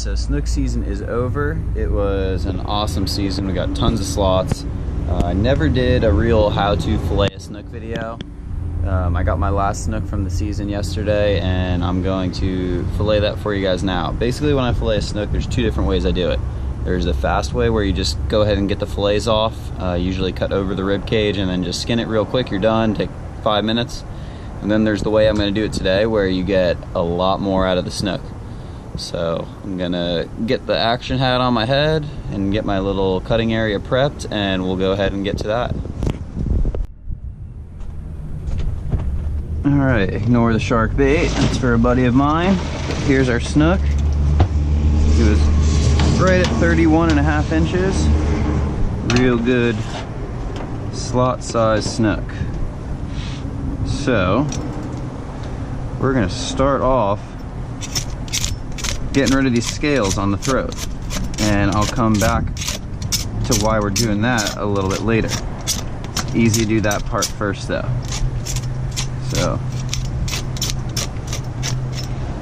so Snook season is over. It was an awesome season. We got tons of slots. I never did a real how-to fillet a snook video. I got my last snook from the season yesterday, and I'm going to fillet that for you guys now. Basically, when I fillet a snook, there's two different ways I do it. There's a fast way where you just go ahead and get the fillets off, usually cut over the rib cage and then just skin it real quick. You're done, take 5 minutes. And then there's the way I'm going to do it today, where you get a lot more out of the snook. So I'm gonna get the action hat on my head and get my little cutting area prepped, and we'll go ahead and get to that. Alright, ignore the shark bait. That's for a buddy of mine. Here's our snook. It was right at 31.5 inches. Real good slot size snook. So we're gonna start off getting rid of these scales on the throat, and I'll come back to why we're doing that a little bit later. It's easy to do that part first though. So,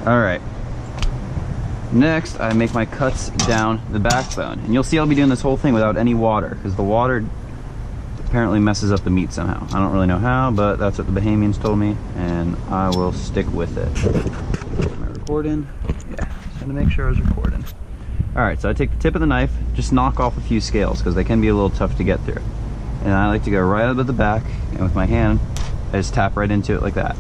alright, next I make my cuts down the backbone, and you'll see I'll be doing this whole thing without any water, because the water apparently messes up the meat somehow. I don't really know how, but that's what the Bahamians told me, and I will stick with it. Am I recording? Yeah. To make sure I was recording. Alright, so I take the tip of the knife, just knock off a few scales because they can be a little tough to get through. And I like to go right up at the back, and with my hand, I just tap right into it like that.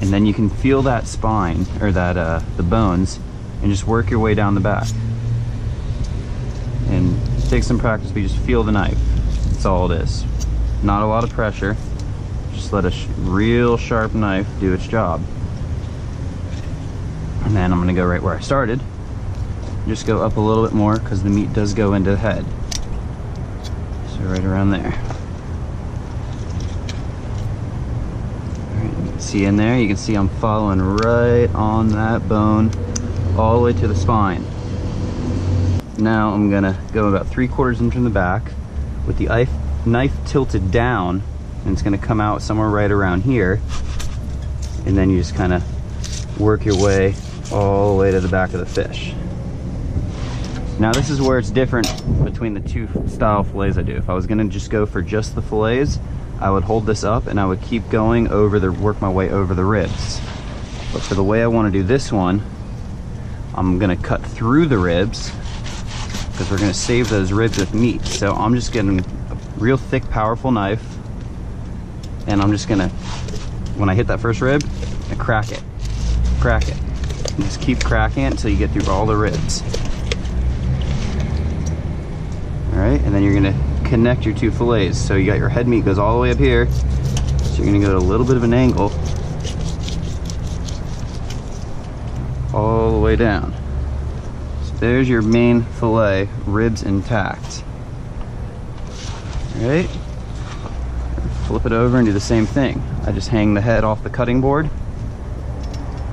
And then you can feel that spine, or that the bones, and just work your way down the back. And take some practice, but you just feel the knife. That's all it is. Not a lot of pressure. Just let a real sharp knife do its job. And then I'm going to go right where I started. Just go up a little bit more because the meat does go into the head. So right around there. Alright, you can see in there, you can see I'm following right on that bone all the way to the spine. Now I'm going to go about 3/4 inch in the back with the knife tilted down, and it's going to come out somewhere right around here. And then you just kind of work your way all the way to the back of the fish. Now this is where it's different between the two style fillets I do. If I was gonna just go for just the fillets, I would hold this up and I would keep going over work my way over the ribs. But for the way I want to do this one, I'm gonna cut through the ribs because we're gonna save those ribs with meat. So I'm just getting a real thick, powerful knife, and I'm just gonna, when I hit that first rib, I crack it. Crack it. And just keep cracking it until you get through all the ribs. Alright, and then you're going to connect your two fillets. So you got your head meat goes all the way up here. So you're going to go at a little bit of an angle. All the way down. So there's your main fillet, ribs intact. Alright. Flip it over and do the same thing. I just hang the head off the cutting board.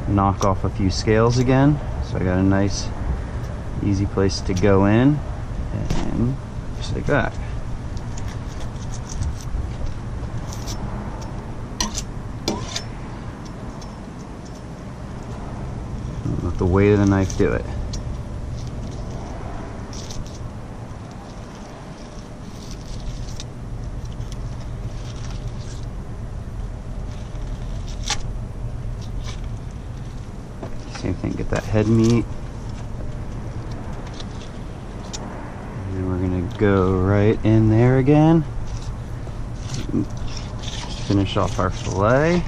Knock off a few scales again, so I got a nice easy place to go in, and just like that. Let the weight of the knife do it. Same thing, get that head meat. And then we're gonna go right in there again. Finish off our fillet.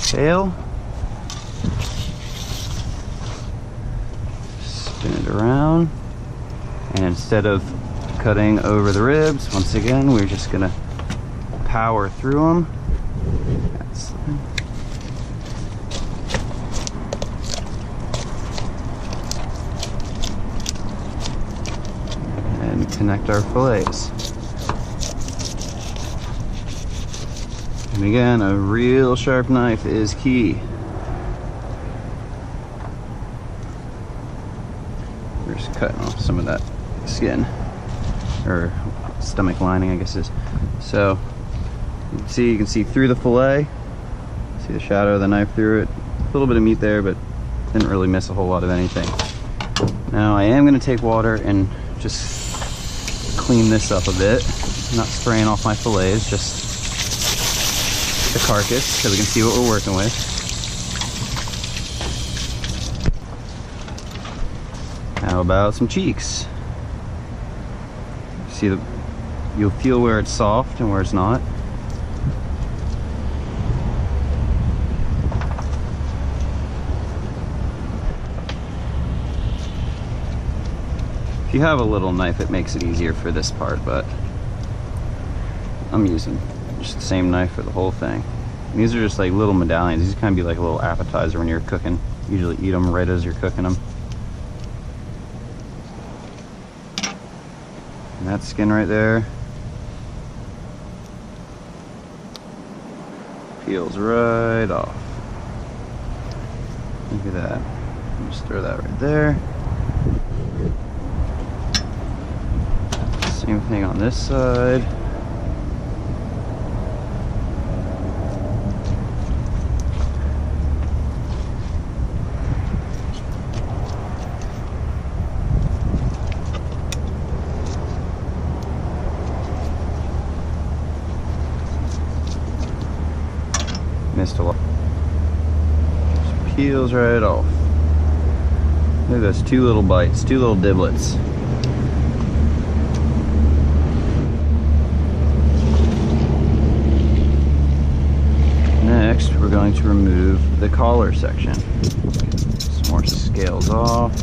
Tail. Spin it around. And instead of cutting over the ribs, once again, we're just gonna power through them. Connect our fillets. And again, a real sharp knife is key. We're just cutting off some of that skin, or stomach lining, I guess it is. So you can see through the fillet. See the shadow of the knife through it. A little bit of meat there, but Didn't really miss a whole lot of anything. Now I am going to take water and just clean this up a bit. I'm not spraying off my fillets, just the carcass so we can see what we're working with. How about some cheeks? See, you'll feel where it's soft and where it's not. If you have a little knife, it makes it easier for this part, but I'm using just the same knife for the whole thing. And these are just like little medallions. These kind of be like a little appetizer when you're cooking. Usually eat them right as you're cooking them. And that skin right there peels right off. Look at that. Just throw that right there. Same thing on this side. Missed a lot. Just peels right off. Look at those two little bites, two little diblets. Next, we're going to remove the collar section. Some more scales off.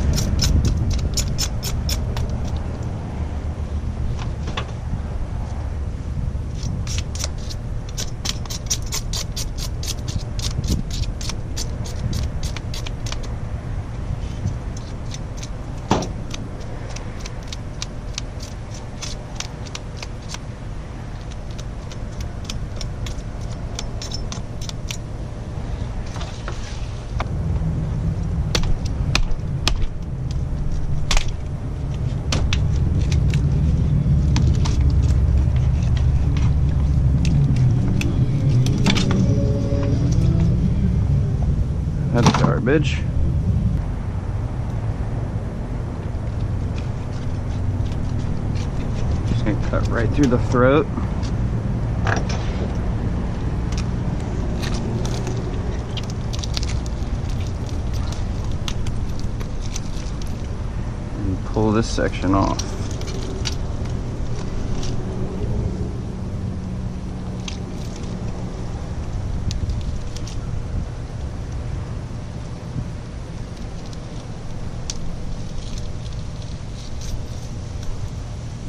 That's garbage. Just gonna cut right through the throat. And pull this section off.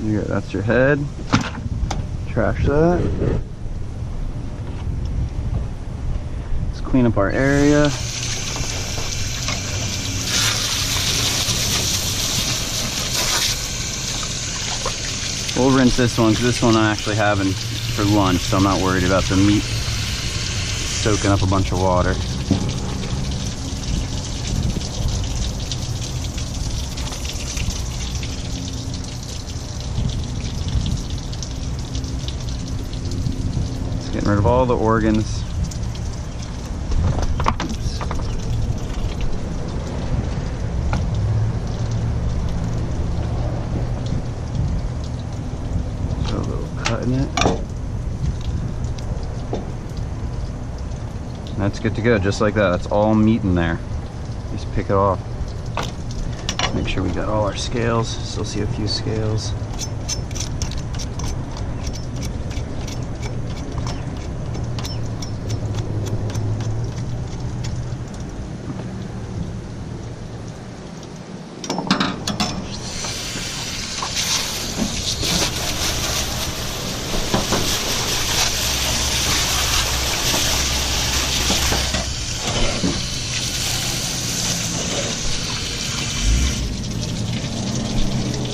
Here, that's your head. Trash that. Let's clean up our area. We'll rinse this one because this one I'm actually having for lunch, so I'm not worried about the meat soaking up a bunch of water. Getting rid of all the organs. Oops. So a little cut in it. That's good to go, just like that. That's all meat in there. Just pick it off. Make sure we got all our scales. Still see a few scales.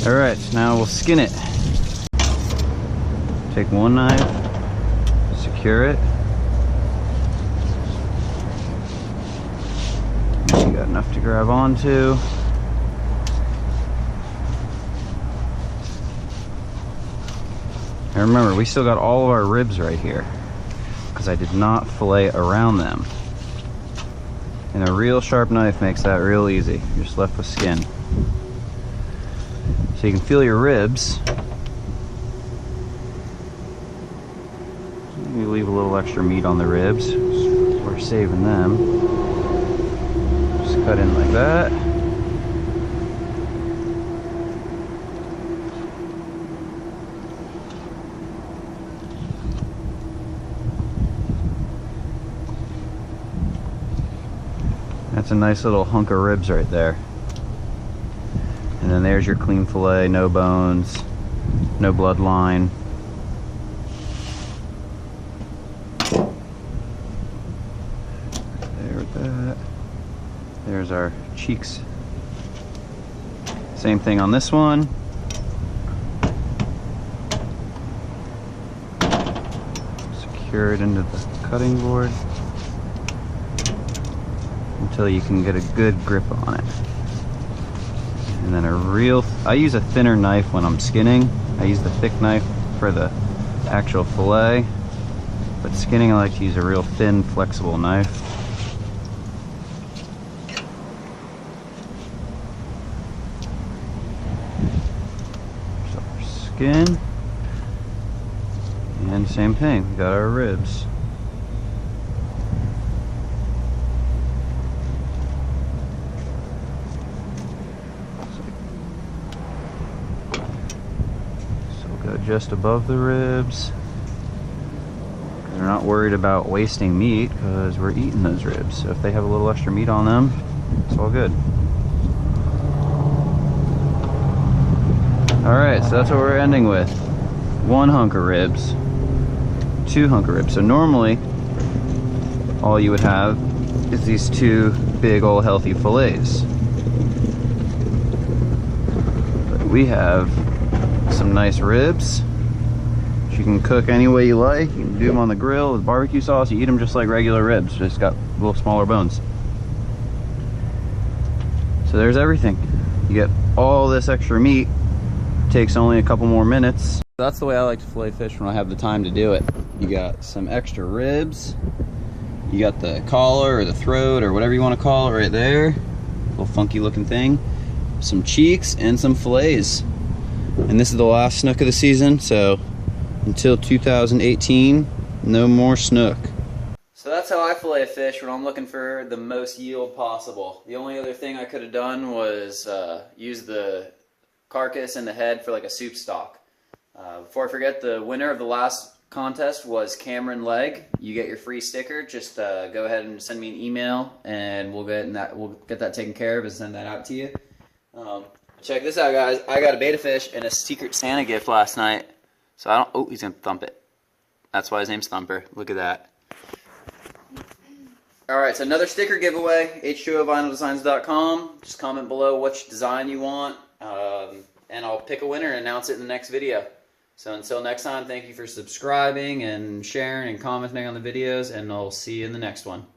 Alright, now we'll skin it. Take one knife, secure it. You got enough to grab onto. And remember, we still got all of our ribs right here because I did not fillet around them. And a real sharp knife makes that real easy. You're just left with skin. So you can feel your ribs. You leave a little extra meat on the ribs. We're saving them. Just cut in like that. That's a nice little hunk of ribs right there. And then there's your clean fillet, no bones, no bloodline. There with that. There's our cheeks. Same thing on this one. Secure it into the cutting board until you can get a good grip on it. And then I use a thinner knife when I'm skinning. I use the thick knife for the actual fillet, but skinning I like to use a real thin, flexible knife. So our skin, and same thing, we got our ribs. Just above the ribs. We're not worried about wasting meat because we're eating those ribs. So if they have a little extra meat on them, it's all good. Alright, so that's what we're ending with. 1 hunk of ribs, 2 hunk of ribs. So normally, all you would have is these 2 big old healthy fillets. But we have some nice ribs. You can cook any way you like. You can do them on the grill with barbecue sauce. You eat them just like regular ribs, just got a little smaller bones. So there's everything. You get all this extra meat. Takes only a couple more minutes. That's the way I like to fillet fish when I have the time to do it. You got some extra ribs. You got the collar or the throat or whatever you want to call it right there. Little funky looking thing. Some cheeks and some fillets. And this is the last snook of the season, so until 2018, no more snook. So that's how I fillet a fish when I'm looking for the most yield possible. The only other thing I could have done was use the carcass and the head for like a soup stock. Before I forget, the winner of the last contest was Cameron Legg. You get your free sticker. Just go ahead and send me an email, and we'll get that taken care of and send that out to you. Check this out, guys. I got a betta fish and a Secret Santa gift last night. So I don't. Oh, he's gonna thump it. That's why his name's Thumper. Look at that. All right, so another sticker giveaway. h2ovinyldesigns.com. Just comment below which design you want, and I'll pick a winner and announce it in the next video. So until next time, thank you for subscribing and sharing and commenting on the videos, and I'll see you in the next one.